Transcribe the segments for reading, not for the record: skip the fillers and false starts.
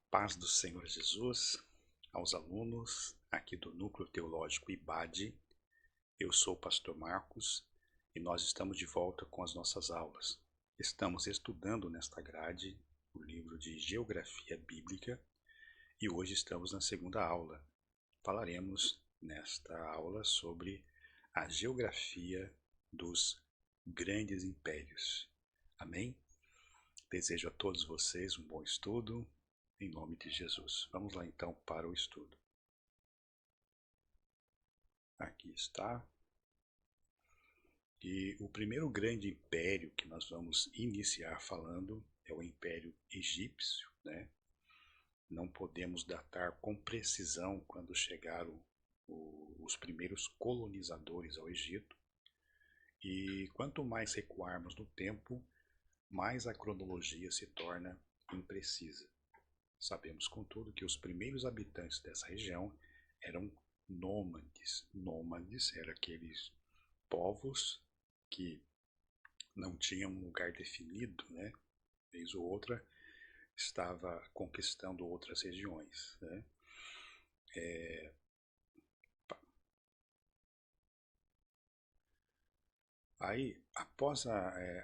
Paz do Senhor Jesus, aos alunos aqui do Núcleo Teológico IBAD. Eu sou o pastor Marcos e nós estamos de volta com as nossas aulas. Estamos estudando nesta grade o livro de Geografia Bíblica e hoje estamos na segunda aula. Falaremos nesta aula sobre a geografia dos grandes impérios. Amém? Desejo a todos vocês um bom estudo, em nome de Jesus. Vamos lá então para o estudo. Aqui está. E o primeiro grande império que nós vamos iniciar falando é o Império Egípcio, né? Não podemos datar com precisão quando chegaram os primeiros colonizadores ao Egito. E quanto mais recuarmos no tempo, mais a cronologia se torna imprecisa. Sabemos, contudo, que os primeiros habitantes dessa região eram nômades. Nômades eram aqueles povos que não tinham um lugar definido, né? Vez ou outra estava conquistando outras regiões, né? Aí, após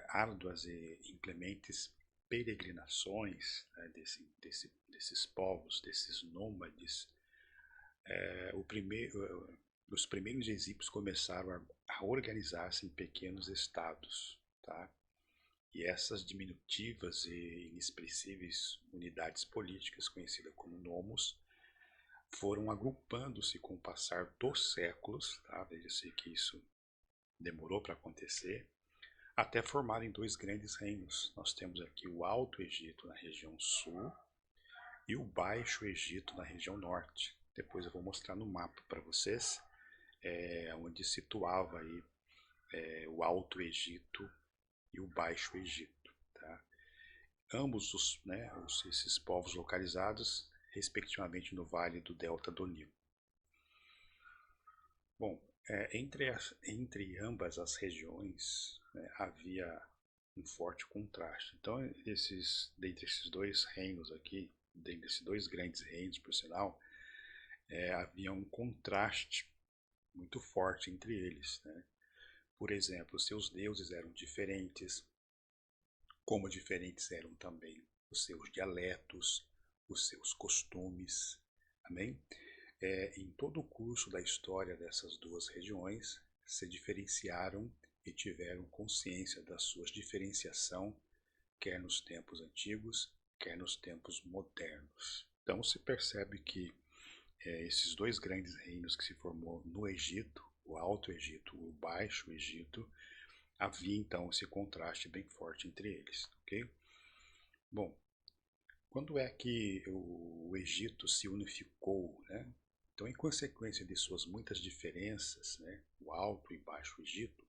árduas e inclementes peregrinações, né, desses povos, desses nômades, os primeiros egípcios começaram a organizar-se em pequenos estados, tá? E essas diminutivas e inexpressíveis unidades políticas, conhecidas como nomos, foram agrupando-se com o passar dos séculos, tá? Veja-se que isso demorou para acontecer, até formarem dois grandes reinos. Nós temos aqui o Alto Egito na região sul e o Baixo Egito na região norte. Depois eu vou mostrar no mapa para vocês onde situava aí, o Alto Egito e o Baixo Egito. Tá? Ambos esses povos localizados, respectivamente, no vale do Delta do Nilo. Bom, entre ambas as regiões, né, havia um forte contraste. Então, dentre esses dois reinos aqui, dentre esses dois grandes reinos, por sinal, havia um contraste muito forte entre eles, né? Por exemplo, seus deuses eram diferentes, como diferentes eram também os seus dialetos, os seus costumes. Amém? Em todo o curso da história dessas duas regiões, se diferenciaram e tiveram consciência da sua diferenciação, quer nos tempos antigos, quer nos tempos modernos. Então se percebe que esses dois grandes reinos que se formou no Egito, o Alto Egito e o Baixo Egito, havia então esse contraste bem forte entre eles, ok? Bom, quando é que o Egito se unificou, né? Então, em consequência de suas muitas diferenças, né, o Alto e Baixo Egito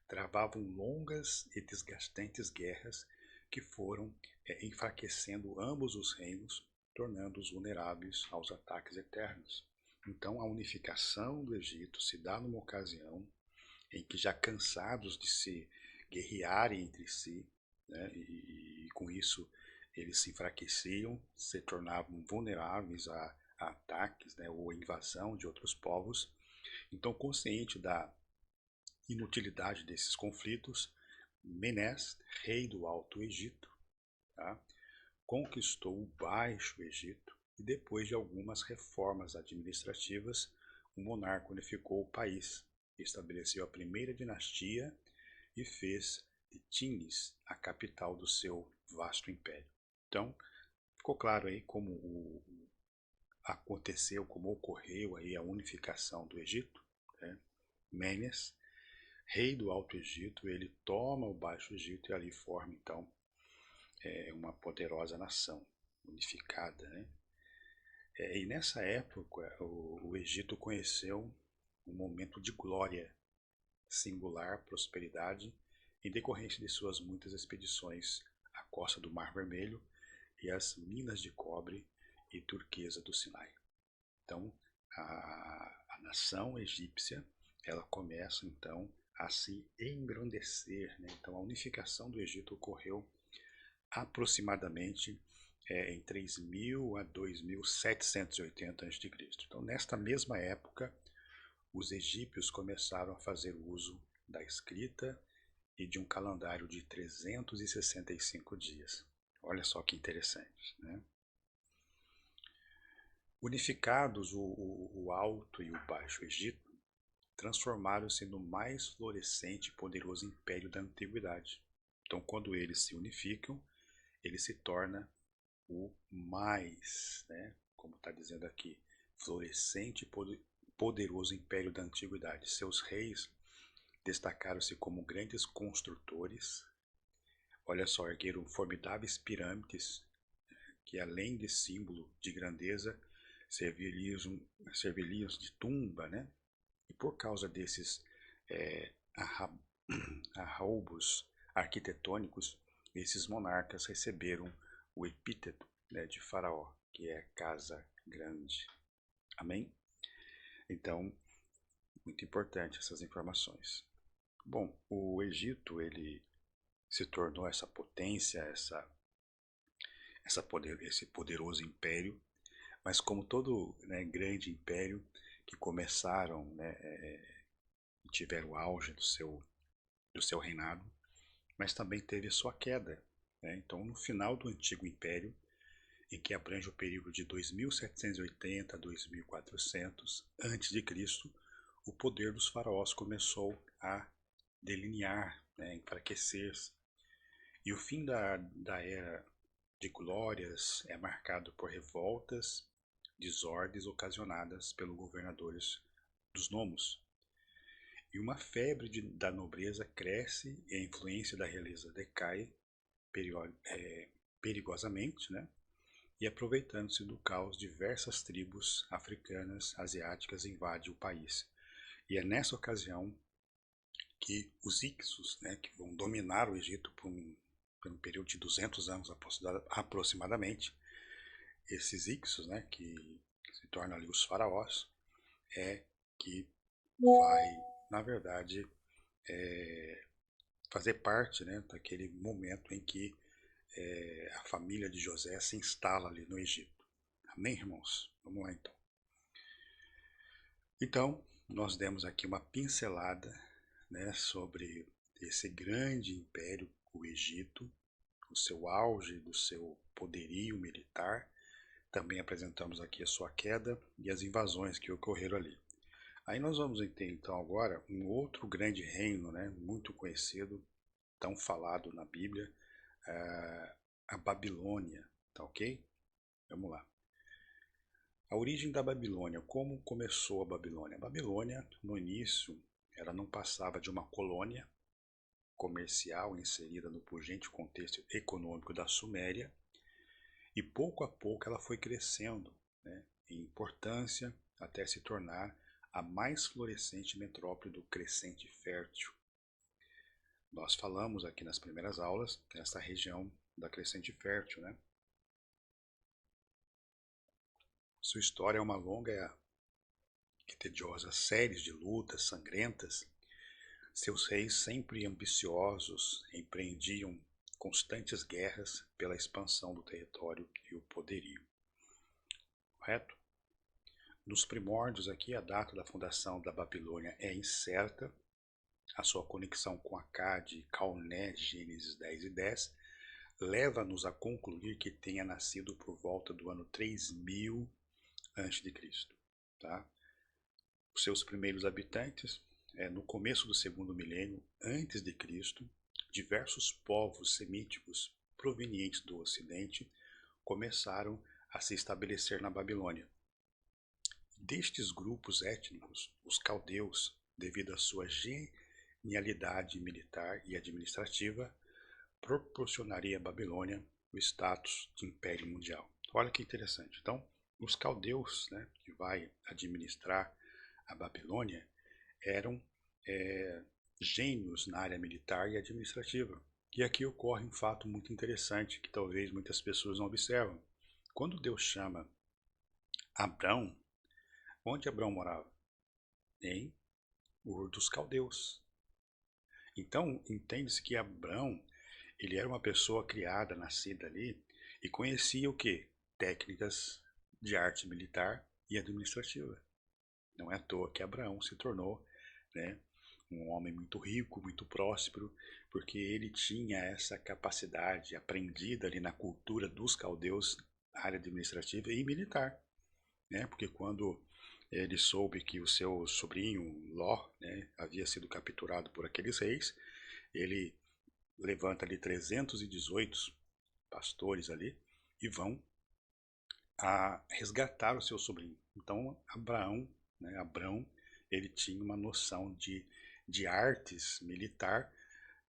travavam longas e desgastantes guerras que foram enfraquecendo ambos os reinos, tornando-os vulneráveis aos ataques eternos. Então, a unificação do Egito se dá numa ocasião em que, já cansados de se guerrearem entre si, né, e com isso eles se enfraqueciam, se tornavam vulneráveis a ataques, né, ou invasão de outros povos. Então, consciente da inutilidade desses conflitos, Menes, rei do Alto Egito, tá, conquistou o Baixo Egito e, depois de algumas reformas administrativas, o monarca unificou o país, estabeleceu a primeira dinastia e fez de Tinis a capital do seu vasto império. Então, ficou claro aí como aconteceu, como ocorreu aí a unificação do Egito, né? Menes, rei do Alto Egito, ele toma o Baixo Egito e ali forma então uma poderosa nação unificada, né? E nessa época o Egito conheceu um momento de glória singular, prosperidade, em decorrência de suas muitas expedições à costa do Mar Vermelho e às minas de cobre e turquesa do Sinai. Então, a nação egípcia, ela começa então a se engrandecer, né? Então, a unificação do Egito ocorreu aproximadamente em 3000 a 2780 a.C. Então, nesta mesma época, os egípcios começaram a fazer uso da escrita e de um calendário de 365 dias. Olha só que interessante, né? Unificados o Alto e o Baixo Egito, transformaram-se no mais florescente e poderoso império da antiguidade. Então, quando eles se unificam, ele se torna o mais, né, como está dizendo aqui, florescente e poderoso império da antiguidade. Seus reis destacaram-se como grandes construtores. Olha só, ergueram formidáveis pirâmides que, além de símbolo de grandeza, serviriam de tumba, né? E por causa desses arroubos arquitetônicos, esses monarcas receberam o epíteto, né, de faraó, que é casa grande. Amém? Então, muito importante essas informações. Bom, o Egito, ele se tornou essa potência, esse poderoso império, mas como todo, né, grande império que começaram, né, e tiveram o auge do seu reinado, mas também teve sua queda, né? Então, no final do Antigo Império, em que abrange o período de 2780 a 2400 a.C., o poder dos faraós começou a delinear, né, enfraquecer-se. E o fim da era de glórias é marcado por revoltas, desordens ocasionadas pelos governadores dos nomos. E uma febre da nobreza cresce e a influência da realeza decai perigosamente, né? E aproveitando-se do caos, diversas tribos africanas, asiáticas invadem o país. E é nessa ocasião que os Ixos, né, que vão dominar o Egito por um período de 200 anos aproximadamente, esses Ixos, né, que se tornam ali os faraós, é que vai, na verdade, fazer parte, né, daquele momento em que a família de José se instala ali no Egito. Amém, irmãos? Vamos lá então. Então, nós demos aqui uma pincelada, né, sobre esse grande império, o Egito, o seu auge do seu poderio militar. Também apresentamos aqui a sua queda e as invasões que ocorreram ali. Aí nós vamos ter então agora um outro grande reino, né, muito conhecido, tão falado na Bíblia, a Babilônia, tá ok? Vamos lá. A origem da Babilônia, como começou a Babilônia? A Babilônia, no início, ela não passava de uma colônia comercial inserida no pujante contexto econômico da Suméria, e pouco a pouco ela foi crescendo, né, em importância até se tornar a mais florescente metrópole do Crescente Fértil. Nós falamos aqui nas primeiras aulas dessa região da Crescente Fértil, né? Sua história é uma longa e tediosa série de lutas sangrentas. Seus reis, sempre ambiciosos, empreendiam constantes guerras pela expansão do território e o poderio. Correto? Nos primórdios aqui, a data da fundação da Babilônia é incerta. A sua conexão com Acade e Calné, Gênesis 10 e 10, leva-nos a concluir que tenha nascido por volta do ano 3000 a.C. Tá? Os seus primeiros habitantes, no começo do segundo milênio antes de Cristo, diversos povos semíticos provenientes do Ocidente começaram a se estabelecer na Babilônia. Destes grupos étnicos, os caldeus, devido à sua genialidade militar e administrativa, proporcionaria à Babilônia o status de império mundial. Olha que interessante. Então, os caldeus, né, que vai administrar a Babilônia, eram gênios na área militar e administrativa. E aqui ocorre um fato muito interessante que talvez muitas pessoas não observam. Quando Deus chama Abrão, onde Abrão morava? Em Ur dos Caldeus. Então, entende-se que Abrão, ele era uma pessoa criada, nascida ali, e conhecia o que? Técnicas de arte militar e administrativa. Não é à toa que Abraão se tornou, né, um homem muito rico, muito próspero, porque ele tinha essa capacidade aprendida ali na cultura dos caldeus, área administrativa e militar, né? Porque quando ele soube que o seu sobrinho Ló, né, havia sido capturado por aqueles reis, ele levanta ali 318 pastores ali e vão a resgatar o seu sobrinho. Então Abrão, ele tinha uma noção de artes militar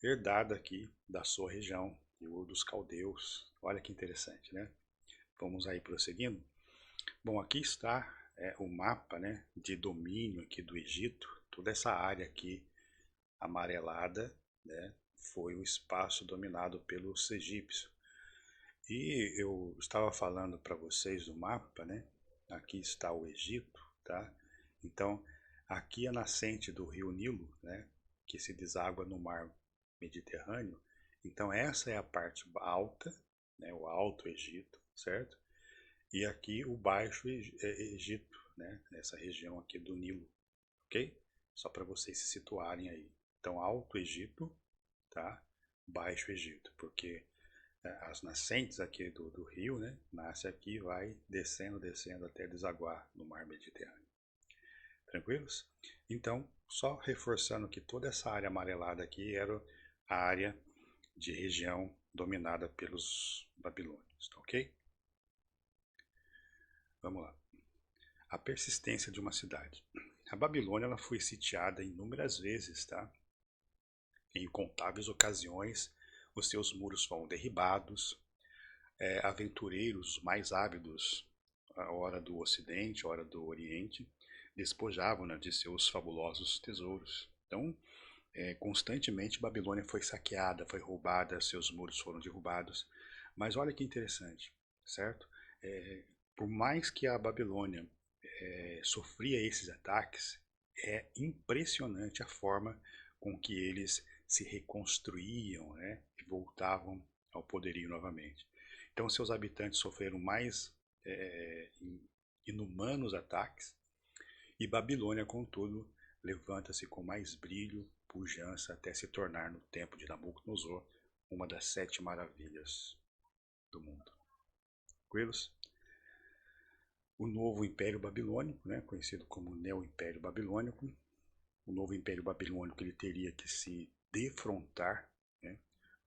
herdada aqui da sua região, dos caldeus. Olha que interessante, né? Vamos aí prosseguindo. Bom, aqui está o mapa, né, de domínio aqui do Egito. Toda essa área aqui amarelada, né, foi o espaço dominado pelos egípcios. E eu estava falando para vocês do mapa, né? Aqui está o Egito, tá? Então, aqui a nascente do rio Nilo, né, que se deságua no mar Mediterrâneo. Então, essa é a parte alta, né, o Alto Egito, certo? E aqui o Baixo Egito, né, nessa região aqui do Nilo, ok? Só para vocês se situarem aí. Então, Alto Egito, tá? Baixo Egito, porque as nascentes aqui do rio, né, nasce aqui e vai descendo, descendo até desaguar no mar Mediterrâneo. Tranquilos? Então, só reforçando que toda essa área amarelada aqui era a área de região dominada pelos babilônios, tá ok? Vamos lá. A persistência de uma cidade. A Babilônia ela foi sitiada inúmeras vezes, tá? Em incontáveis ocasiões, os seus muros foram derribados, aventureiros mais ávidos, a hora do Ocidente, a hora do Oriente, despojavam, né, de seus fabulosos tesouros. Então, constantemente Babilônia foi saqueada, foi roubada, seus muros foram derrubados. Mas olha que interessante, certo? Por mais que a Babilônia sofria esses ataques, é impressionante a forma com que eles se reconstruíam, né, e voltavam ao poderio novamente. Então seus habitantes sofreram mais inumanos ataques e Babilônia, contudo, levanta-se com mais brilho, pujança, até se tornar no tempo de Nabucodonosor uma das 7 maravilhas do mundo. Tranquilos? O novo Império Babilônico, né, conhecido como Neo-Império Babilônico, o novo Império Babilônico ele teria que se defrontar, né,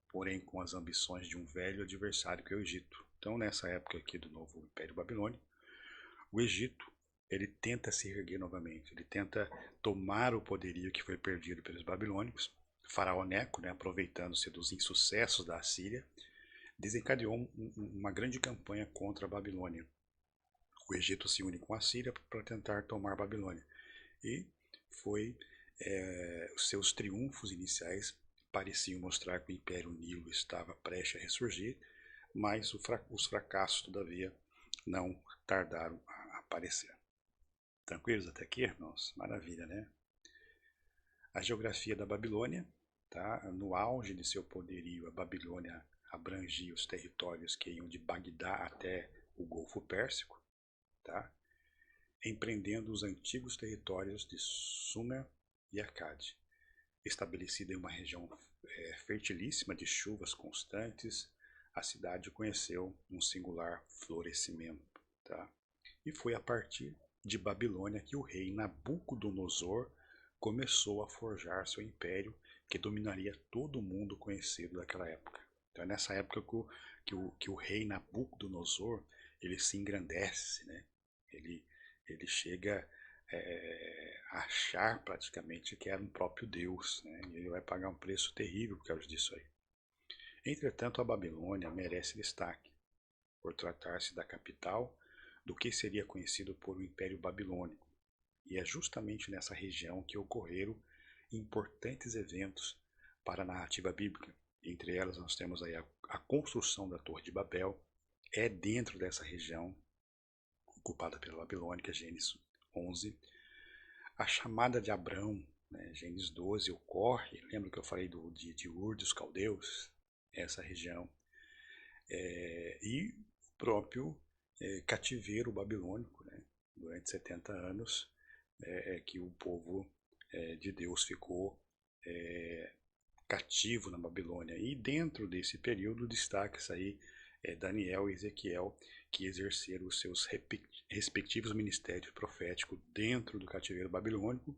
porém com as ambições de um velho adversário que é o Egito. Então, nessa época aqui do novo Império Babilônico, o Egito ele tenta se erguer novamente, ele tenta tomar o poderio que foi perdido pelos babilônicos. O faraó Neco, né, aproveitando-se dos insucessos da Assíria, desencadeou uma grande campanha contra a Babilônia. O Egito se une com a Síria para tentar tomar a Babilônia. E foi os seus triunfos iniciais pareciam mostrar que o Império Nilo estava prestes a ressurgir, mas os fracassos, todavia, não tardaram a aparecer. Tranquilos até aqui, irmãos? Maravilha, né? A geografia da Babilônia, tá? No auge de seu poderio, a Babilônia abrangia os territórios que iam de Bagdá até o Golfo Pérsico, tá? Empreendendo os antigos territórios de Sumer e Acade, estabelecida em uma região fertilíssima de chuvas constantes, a cidade conheceu um singular florescimento, tá? E foi a partir de Babilônia que o rei Nabucodonosor começou a forjar seu império, que dominaria todo o mundo conhecido daquela época. Então é nessa época que o rei Nabucodonosor ele se engrandece, né? Ele chega a achar praticamente que era um próprio Deus, né? E ele vai pagar um preço terrível por causa disso aí. Entretanto, a Babilônia merece destaque por tratar-se da capital do que seria conhecido por o Império Babilônico. E é justamente nessa região que ocorreram importantes eventos para a narrativa bíblica. Entre elas nós temos aí a construção da Torre de Babel, é dentro dessa região ocupada pela Babilônica, Gênesis 11. A chamada de Abrão, né, Gênesis 12, ocorre, lembra que eu falei de Ur dos Caldeus? Essa região. E o próprio cativeiro babilônico, né? Durante 70 anos que o povo de Deus ficou cativo na Babilônia. E dentro desse período destaca-se aí Daniel e Ezequiel, que exerceram os seus respectivos ministérios proféticos dentro do cativeiro babilônico.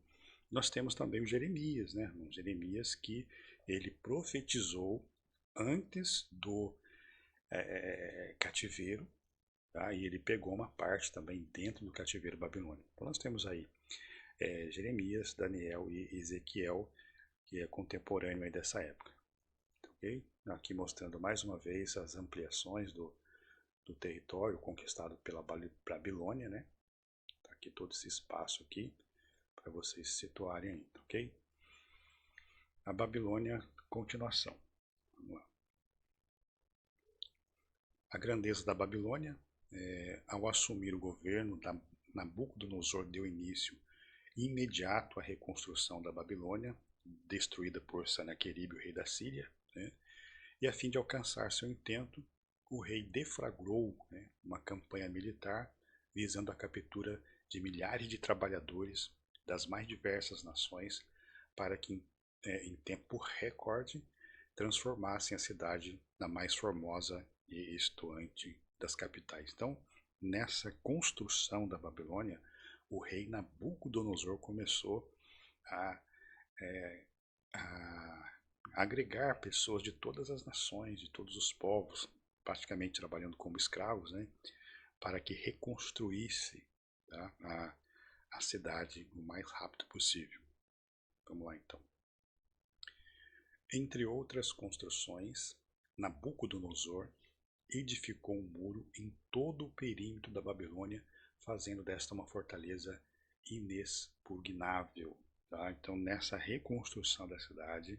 Nós temos também o Jeremias, né? O Jeremias que ele profetizou antes do cativeiro, tá? E ele pegou uma parte também dentro do cativeiro babilônico. Então nós temos aí Jeremias, Daniel e Ezequiel, que é contemporâneo aí dessa época. Okay? Aqui mostrando mais uma vez as ampliações do território conquistado pela Babilônia, né? Tá aqui todo esse espaço aqui para vocês se situarem aí, ok? A Babilônia, continuação. Vamos lá. A grandeza da Babilônia, ao assumir o governo, Nabucodonosor deu início imediato à reconstrução da Babilônia, destruída por Senaqueribe, o rei da Síria, né? E a fim de alcançar seu intento, o rei deflagrou, né, uma campanha militar visando a captura de milhares de trabalhadores das mais diversas nações para que, em tempo recorde, transformassem a cidade na mais formosa e estoante das capitais. Então, nessa construção da Babilônia, o rei Nabucodonosor começou a agregar pessoas de todas as nações, de todos os povos, praticamente trabalhando como escravos, né, para que reconstruísse, tá, a cidade o mais rápido possível. Vamos lá então. Entre outras construções, Nabucodonosor edificou um muro em todo o perímetro da Babilônia, fazendo desta uma fortaleza inexpugnável. Tá? Então, nessa reconstrução da cidade,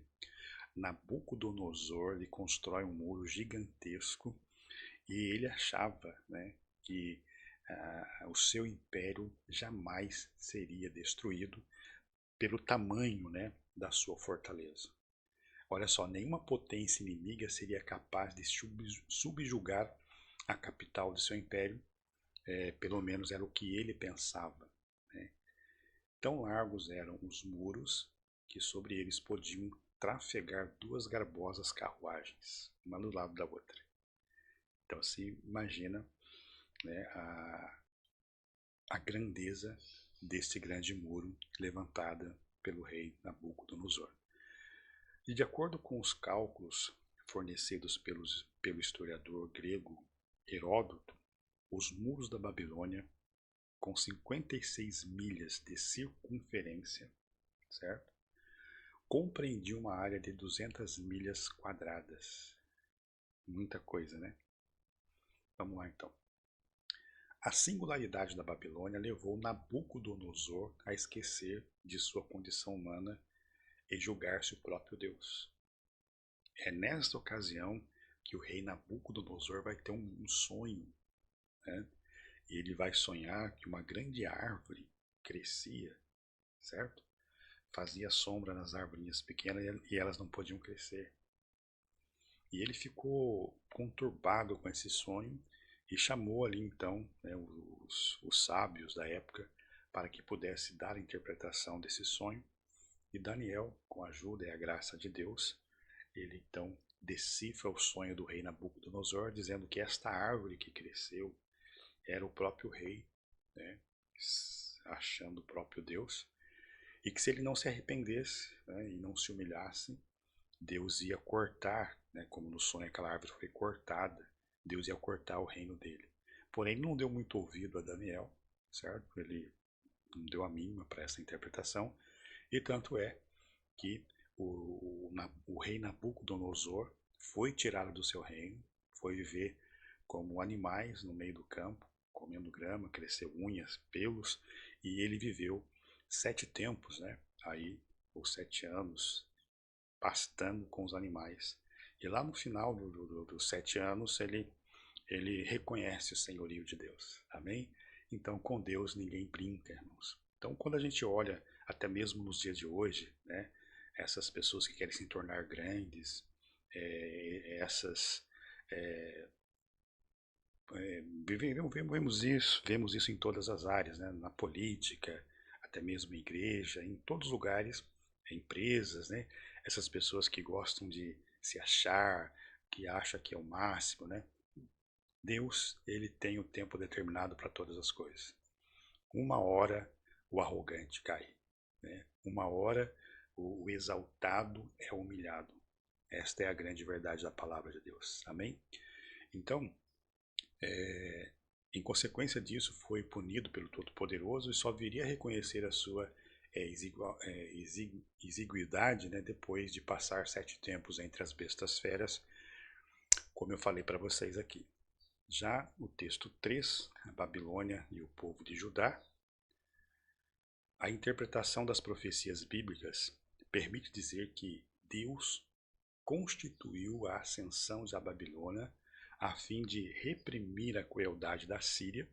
Nabucodonosor ele constrói um muro gigantesco e ele achava, né, que o seu império jamais seria destruído pelo tamanho, né, da sua fortaleza. Olha só, nenhuma potência inimiga seria capaz de subjugar a capital de seu império, pelo menos era o que ele pensava. Né? Tão largos eram os muros que sobre eles podiam trafegar duas garbosas carruagens, uma do lado da outra. Então se imagina, né, a grandeza deste grande muro levantada pelo rei Nabucodonosor. E de acordo com os cálculos fornecidos pelo historiador grego Heródoto, os muros da Babilônia, com 56 milhas de circunferência, certo? Compreendiam uma área de 200 milhas quadradas. Muita coisa, né? Vamos lá então. A singularidade da Babilônia levou Nabucodonosor a esquecer de sua condição humana e julgar-se o próprio Deus. É nesta ocasião que o rei Nabucodonosor vai ter um sonho, né? E ele vai sonhar que uma grande árvore crescia, certo? Fazia sombra nas arvorinhas pequenas e elas não podiam crescer. E ele ficou conturbado com esse sonho e chamou ali então, né, os sábios da época para que pudesse dar a interpretação desse sonho. E Daniel, com a ajuda e a graça de Deus, ele então decifra o sonho do rei Nabucodonosor, dizendo que esta árvore que cresceu era o próprio rei, né, achando o próprio Deus, e que se ele não se arrependesse, né, e não se humilhasse, Deus ia cortar, né, como no sonho aquela árvore foi cortada, Deus ia cortar o reino dele. Porém, ele não deu muito ouvido a Daniel, certo? Ele não deu a mínima para essa interpretação, e tanto é que o rei Nabucodonosor foi tirado do seu reino, foi viver como animais no meio do campo, comendo grama, cresceu unhas, pelos, e ele viveu 7 tempos, né? Aí, ou 7 anos, pastando com os animais. E lá no final dos 7 anos, ele reconhece o senhorio de Deus. Amém? Então, com Deus ninguém brinca, irmãos. Então, quando a gente olha, até mesmo nos dias de hoje, né, essas pessoas que querem se tornar grandes, essas vemos isso em todas as áreas, né? Na política, até mesmo em igreja, em todos os lugares, empresas, né? Essas pessoas que gostam de se achar, que acham que é o máximo, né? Deus, ele tem o tempo determinado para todas as coisas. Uma hora o arrogante cai, né? Uma hora o exaltado é humilhado. Esta é a grande verdade da palavra de Deus. Amém? Então, em consequência disso, foi punido pelo Todo-Poderoso e só viria a reconhecer a sua exiguidade, né, depois de passar 7 tempos entre as bestas feras, como eu falei para vocês aqui. Já o texto 3, a Babilônia e o povo de Judá, a interpretação das profecias bíblicas permite dizer que Deus constituiu a ascensão da Babilônia a fim de reprimir a crueldade da Síria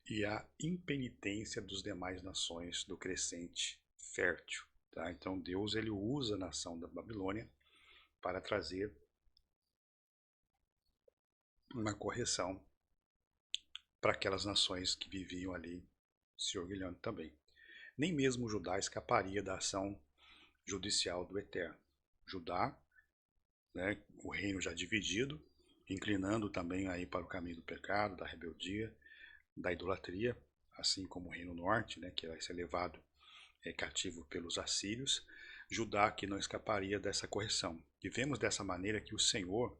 e a impenitência dos demais nações do crescente fértil. Tá? Então Deus ele usa a nação da Babilônia para trazer uma correção para aquelas nações que viviam ali se orgulhando também. Nem mesmo Judá escaparia da ação judicial do Eterno. Judá, né, o reino já dividido, inclinando também aí para o caminho do pecado, da rebeldia, da idolatria, assim como o reino norte, né, que vai ser levado cativo pelos assírios, Judá que não escaparia dessa correção. E vemos dessa maneira que o Senhor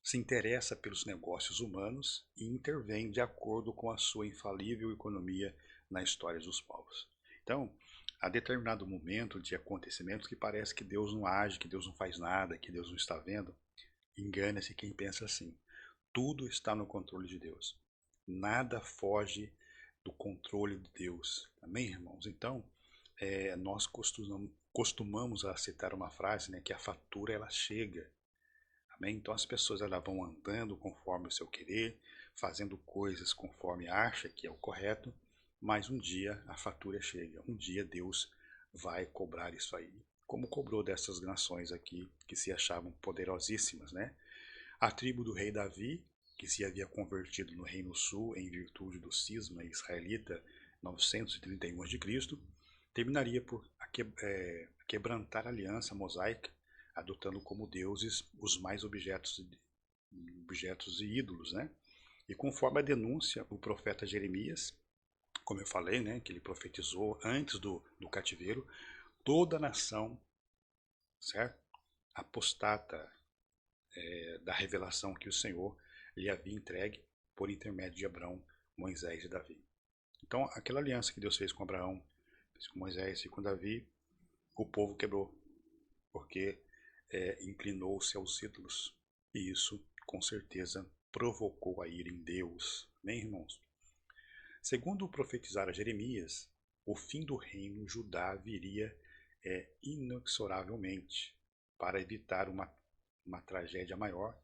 se interessa pelos negócios humanos e intervém de acordo com a sua infalível economia na história dos povos. Então, há determinado momento de acontecimentos que parece que Deus não age, que Deus não faz nada, que Deus não está vendo. Engana-se quem pensa assim. Tudo está no controle de Deus. Nada foge do controle de Deus. Amém, irmãos? Então, nós costumamos a citar uma frase, né, que a fatura ela chega. Amém? Então as pessoas elas vão andando conforme o seu querer, fazendo coisas conforme acha que é o correto, mas um dia a fatura chega. Um dia Deus vai cobrar isso aí, como cobrou dessas nações aqui que se achavam poderosíssimas, né? A tribo do rei Davi, que se havia convertido no Reino Sul em virtude do cisma israelita 931 a.C., terminaria por quebrantar a aliança mosaica, adotando como deuses os mais objetos e ídolos, né? E conforme a denúncia, o profeta Jeremias, como eu falei, né, que ele profetizou antes do cativeiro, toda a nação, certo? Apostata da revelação que o Senhor lhe havia entregue por intermédio de Abraão, Moisés e Davi. Então, aquela aliança que Deus fez com Abraão, fez com Moisés e com Davi, o povo quebrou, porque inclinou-se aos ídolos. E isso, com certeza, provocou a ira em Deus. Amém, irmãos? Segundo profetizara Jeremias, o fim do reino Judá viria inexoravelmente. Para evitar uma tragédia maior,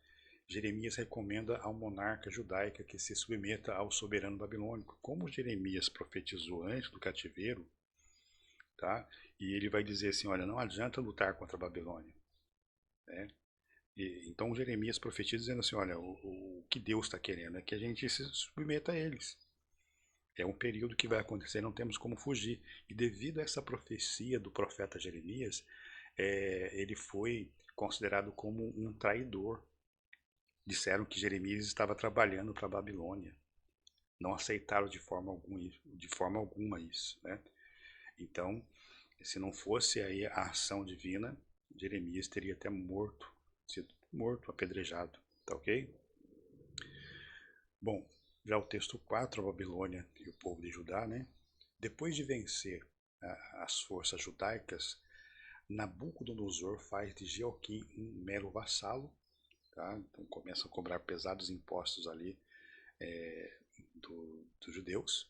Jeremias recomenda ao monarca judaico que se submeta ao soberano babilônico. Como Jeremias profetizou antes do cativeiro, tá? E ele vai dizer assim, olha, não adianta lutar contra a Babilônia. Né? Então Jeremias profetiza dizendo assim, olha, o que Deus está querendo é que a gente se submeta a eles. É um período que vai acontecer, não temos como fugir. E devido a essa profecia do profeta Jeremias, ele foi considerado como um traidor. Disseram que Jeremias estava trabalhando para a Babilônia. Não aceitaram de forma alguma isso. Né? Então, se não fosse aí a ação divina, Jeremias teria até sido morto, apedrejado. Tá ok? Bom, já o texto 4, a Babilônia e o povo de Judá, né? Depois de vencer as forças judaicas, Nabucodonosor faz de Jeoquim um mero vassalo, tá? Então começa a cobrar pesados impostos ali dos judeus,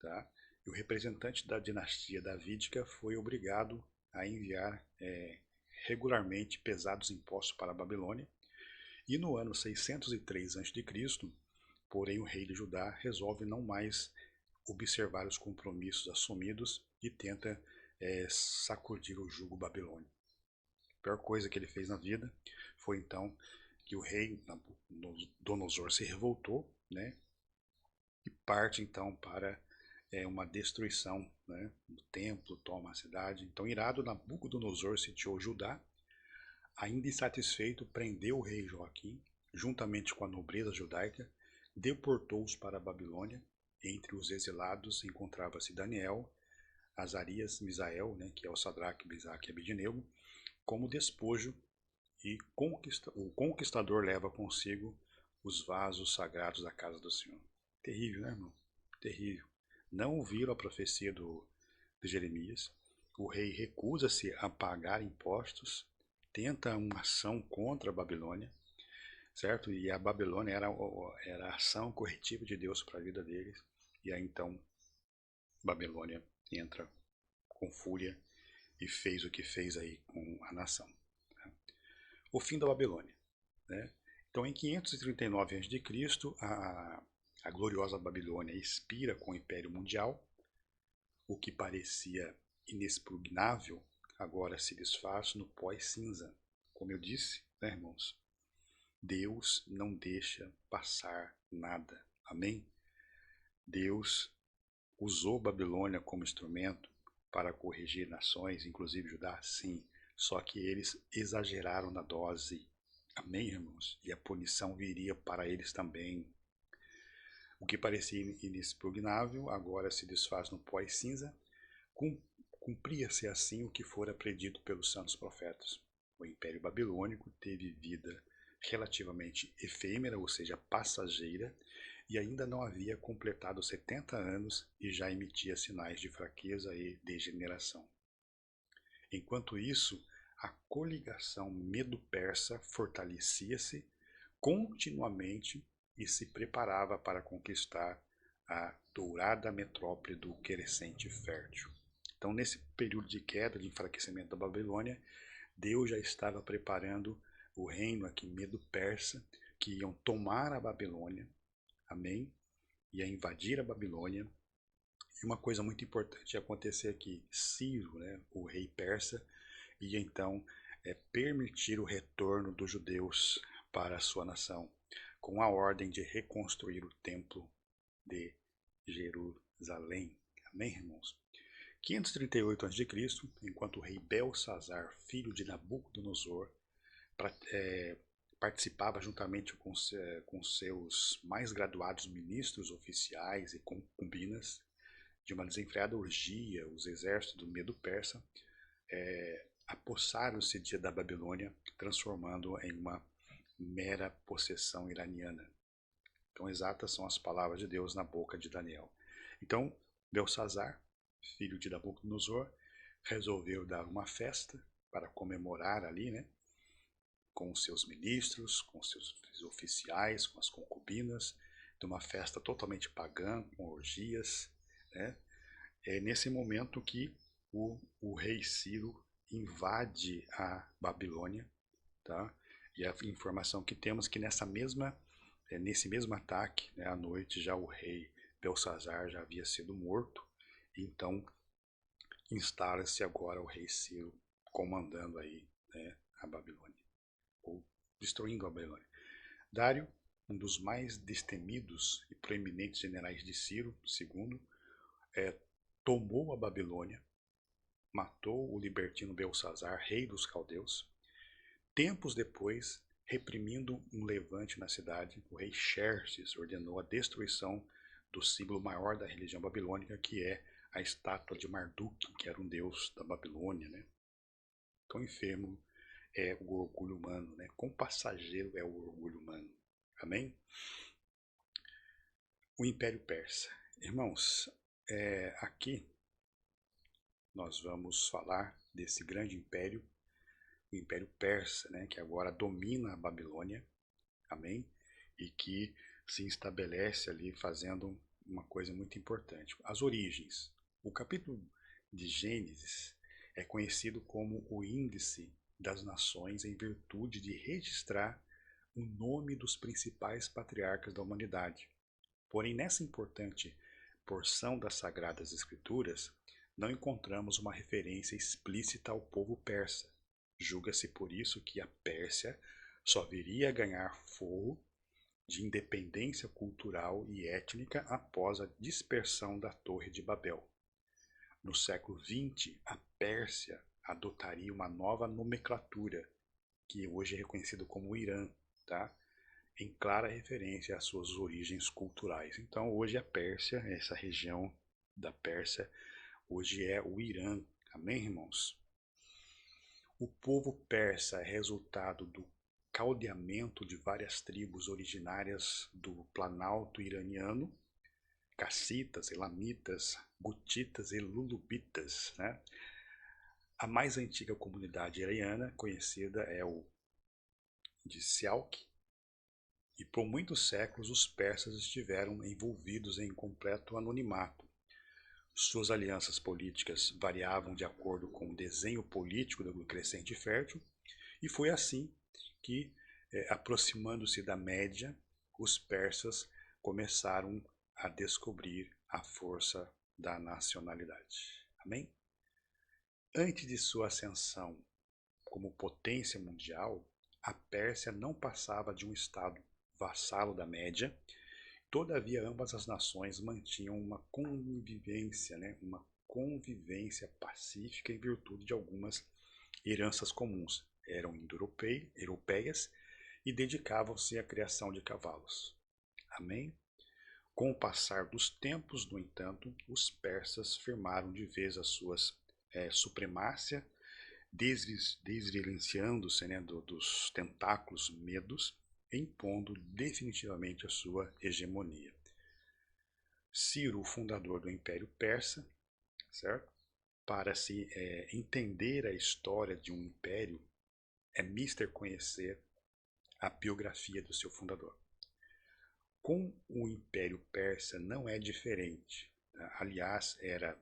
tá? E o representante da dinastia davídica foi obrigado a enviar regularmente pesados impostos para a Babilônia, e no ano 603 a.C., porém o rei de Judá resolve não mais observar os compromissos assumidos e tenta sacudir o jugo babilônico. A pior coisa que ele fez na vida foi então que o rei Nabucodonosor se revoltou, né, e parte então para uma destruição, né, do templo, toma a cidade. Então, irado, Nabucodonosor sitiou Judá. Ainda insatisfeito, prendeu o rei Joaquim, juntamente com a nobreza judaica, deportou-os para a Babilônia. Entre os exilados encontrava-se Daniel, Azarias, Misael, né, que é o Sadraque, Mesaque e Abednego, como despojo, e o conquistador leva consigo os vasos sagrados da casa do Senhor. Terrível, né, irmão? Terrível. Não ouviram a profecia de Jeremias. O rei recusa-se a pagar impostos, tenta uma ação contra a Babilônia, certo? E a Babilônia era a ação corretiva de Deus para a vida deles. E aí então Babilônia entra com fúria e fez o que fez aí com a nação. O fim da Babilônia, né? Então, em 539 a.C., a gloriosa Babilônia expira com o Império Mundial. O que parecia inexpugnável agora se desfaz no pós-cinza. Como eu disse, né, irmãos? Deus não deixa passar nada. Amém? Deus usou Babilônia como instrumento para corrigir nações, inclusive Judá, sim. Só que eles exageraram na dose. Amém, irmãos? E a punição viria para eles também. O que parecia inexpugnável agora se desfaz no pós-cinza. Cumpria-se assim o que fora predito pelos santos profetas. O Império Babilônico teve vida relativamente efêmera, ou seja, passageira, e ainda não havia completado 70 anos e já emitia sinais de fraqueza e degeneração. Enquanto isso, a coligação medo-persa fortalecia-se continuamente e se preparava para conquistar a dourada metrópole do Crescente Fértil. Então, nesse período de queda, de enfraquecimento da Babilônia, Deus já estava preparando o reino aqui medo-persa, que iam tomar a Babilônia, amém? Ia invadir a Babilônia. E uma coisa muito importante ia acontecer aqui: Ciro, né, o rei persa, ia então permitir o retorno dos judeus para a sua nação, com a ordem de reconstruir o templo de Jerusalém. Amém, irmãos? 538 a.C., enquanto o rei Belsazar, filho de Nabucodonosor, participava juntamente com seus mais graduados ministros oficiais e concubinas de uma desenfreada orgia, os exércitos do Medo-Persa apossaram-se da Babilônia, transformando em uma mera possessão iraniana. Então, exatas são as palavras de Deus na boca de Daniel. Então, Belsazar, filho de Nabucodonosor, resolveu dar uma festa para comemorar ali, né, com os seus ministros, com os seus oficiais, com as concubinas, de uma festa totalmente pagã, com orgias, né? É nesse momento que o rei Ciro invade a Babilônia, tá? E a informação que temos é que nesse mesmo ataque, né, à noite, já o rei Belsazar já havia sido morto. Então instala-se agora o rei Ciro comandando aí, né, a Babilônia, ou destruindo a Babilônia. Dário, um dos mais destemidos e proeminentes generais de Ciro II, tomou a Babilônia, matou o libertino Belsazar, rei dos caldeus. Tempos depois, reprimindo um levante na cidade, o rei Xerxes ordenou a destruição do símbolo maior da religião babilônica, que é a estátua de Marduk, que era um deus da Babilônia, né? Tão enfermo é o orgulho humano, né? Quão passageiro é o orgulho humano. Amém? O Império Persa. Irmãos, aqui nós vamos falar desse grande império, o Império Persa, né, que agora domina a Babilônia, amém? E que se estabelece ali fazendo uma coisa muito importante. As origens. O capítulo de Gênesis é conhecido como o índice das nações em virtude de registrar o nome dos principais patriarcas da humanidade. Porém, nessa importante porção das Sagradas Escrituras, não encontramos uma referência explícita ao povo persa. Julga-se por isso que a Pérsia só viria a ganhar fôlego de independência cultural e étnica após a dispersão da Torre de Babel. No século XX, a Pérsia adotaria uma nova nomenclatura, que hoje é reconhecido como Irã, tá? Em clara referência às suas origens culturais. Então, hoje a Pérsia, essa região da Pérsia, hoje é o Irã. Amém, irmãos? O povo persa é resultado do caldeamento de várias tribos originárias do Planalto iraniano, cassitas, elamitas, gutitas e lulubitas, né? A mais antiga comunidade iraniana conhecida é o de Sialk, e por muitos séculos os persas estiveram envolvidos em completo anonimato. Suas alianças políticas variavam de acordo com o desenho político do crescente fértil, e foi assim que, aproximando-se da Média, os persas começaram a descobrir a força da nacionalidade. Amém? Antes de sua ascensão como potência mundial, a Pérsia não passava de um estado vassalo da Média. Todavia, ambas as nações mantinham uma convivência, uma convivência pacífica em virtude de algumas heranças comuns. Eram indo-europeias e dedicavam-se à criação de cavalos. Amém? Com o passar dos tempos, no entanto, os persas firmaram de vez a sua supremacia, desvencilhando-se dos tentáculos medos, impondo definitivamente a sua hegemonia. Ciro, o fundador do Império Persa, certo? Para se entender a história de um império, é mister conhecer a biografia do seu fundador. Com o Império Persa não é diferente. Tá? Aliás, era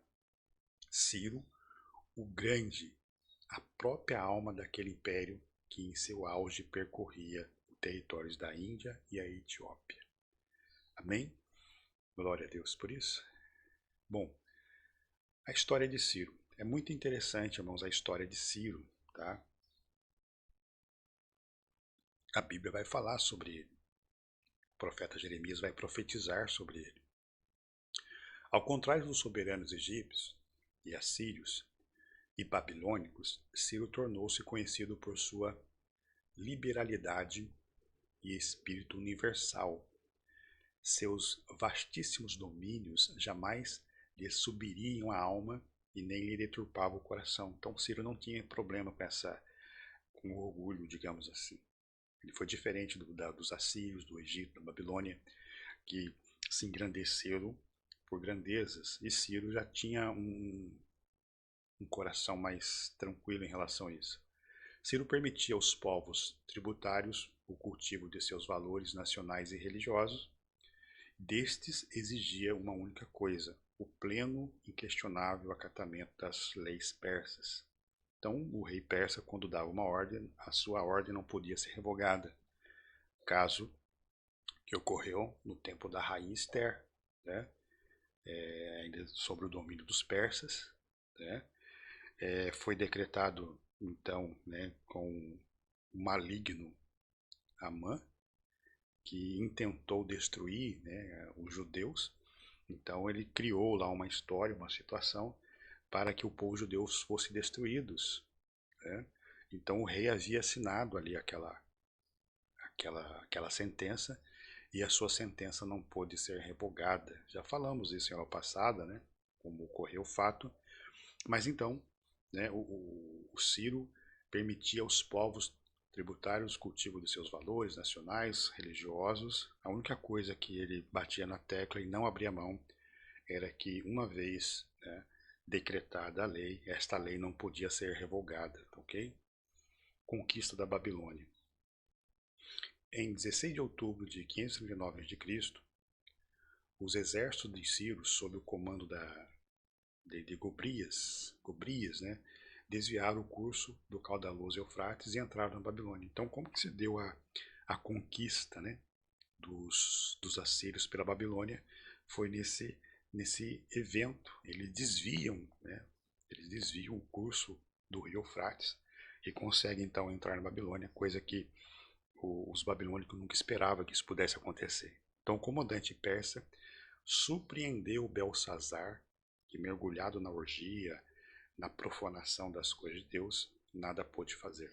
Ciro o Grande, a própria alma daquele império que em seu auge percorria os territórios da Índia e a Etiópia. Amém? Glória a Deus por isso. Bom, a história de Ciro. É muito interessante, irmãos, a história de Ciro, tá? A Bíblia vai falar sobre ele. O profeta Jeremias vai profetizar sobre ele. Ao contrário dos soberanos egípcios e assírios e babilônicos, Ciro tornou-se conhecido por sua liberalidade e espírito universal. Seus vastíssimos domínios jamais lhe subiriam a alma e nem lhe deturpava o coração. Então Ciro não tinha problema com orgulho, digamos assim. Ele foi diferente dos assírios, do Egito, da Babilônia, que se engrandeceram por grandezas, e Ciro já tinha um coração mais tranquilo em relação a isso. Ciro permitia aos povos tributários o cultivo de seus valores nacionais e religiosos. Destes exigia uma única coisa: o pleno, inquestionável acatamento das leis persas. Então, o rei persa, quando dava uma ordem, a sua ordem não podia ser revogada. Caso que ocorreu no tempo da rainha Esther, né? Ainda sobre o domínio dos persas, né? Foi decretado, então, né, com o maligno Amã, que intentou destruir, né, os judeus. Então ele criou lá uma história, uma situação para que o povo judeu fosse destruídos, né? Então o rei havia assinado ali aquela sentença, e a sua sentença não pôde ser revogada. Já falamos isso em aula passada, né, como ocorreu o fato. Mas então, né, o Ciro permitia aos povos tributários o cultivo de seus valores nacionais, religiosos. A única coisa que ele batia na tecla e não abria mão era que, uma vez, né, decretada a lei, esta lei não podia ser revogada, ok? Conquista da Babilônia. Em 16 de outubro de 539 a.C., os exércitos de Ciro, sob o comando de Gobrias, né, desviaram o curso do caudaloso Eufrates e entraram na Babilônia. Então, como que se deu a conquista, né, dos assírios pela Babilônia? Foi nesse evento. Eles desviam o curso do rio Eufrates e conseguem então entrar na Babilônia, coisa que os babilônicos nunca esperavam que isso pudesse acontecer. Então o comandante persa surpreendeu Belsazar, que mergulhado na orgia, na profanação das coisas de Deus, nada pôde fazer.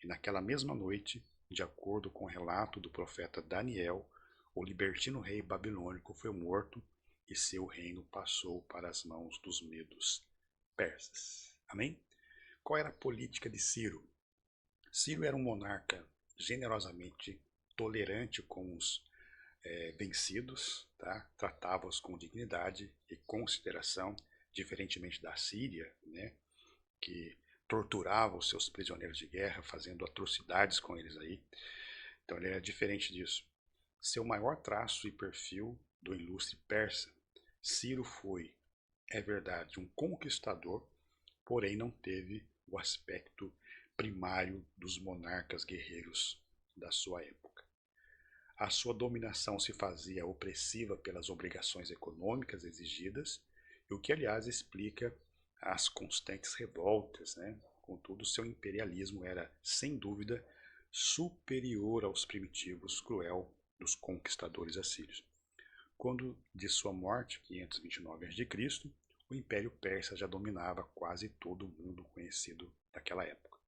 E naquela mesma noite, de acordo com o relato do profeta Daniel, o libertino rei babilônico foi morto e seu reino passou para as mãos dos medos persas. Amém? Qual era a política de Ciro? Ciro era um monarca generosamente tolerante com os vencidos, tá? Tratava-os com dignidade e consideração, diferentemente da Síria, né? Que torturava os seus prisioneiros de guerra, fazendo atrocidades com eles aí. Então ele era diferente disso. Seu maior traço e perfil do ilustre persa, Ciro foi, é verdade, um conquistador, porém não teve o aspecto primário dos monarcas guerreiros da sua época. A sua dominação se fazia opressiva pelas obrigações econômicas exigidas, o que aliás explica as constantes revoltas, né? Contudo, seu imperialismo era, sem dúvida, superior aos primitivos cruel dos conquistadores assírios. Quando de sua morte, 529 a.C., o Império Persa já dominava quase todo o mundo conhecido daquela época.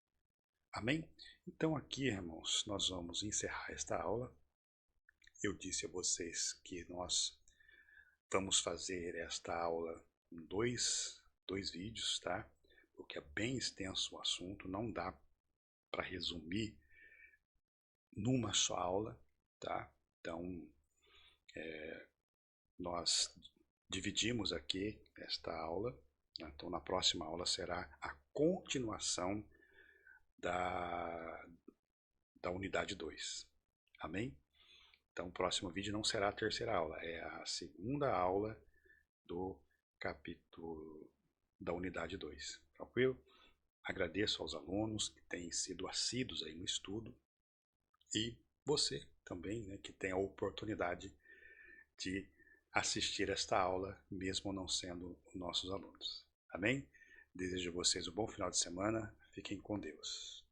Amém? Então aqui, irmãos, nós vamos encerrar esta aula. Eu disse a vocês que nós vamos fazer esta aula em dois vídeos, tá? Porque é bem extenso o assunto, não dá para resumir numa só aula, tá? Então, nós dividimos aqui esta aula, né? Então na próxima aula será a continuação da unidade 2, amém? Então o próximo vídeo não será a terceira aula, é a segunda aula do capítulo da unidade 2, tranquilo? Agradeço aos alunos que têm sido assíduos aí no estudo e você também, né, que tem a oportunidade de assistir esta aula, mesmo não sendo nossos alunos. Amém? Desejo a vocês um bom final de semana. Fiquem com Deus.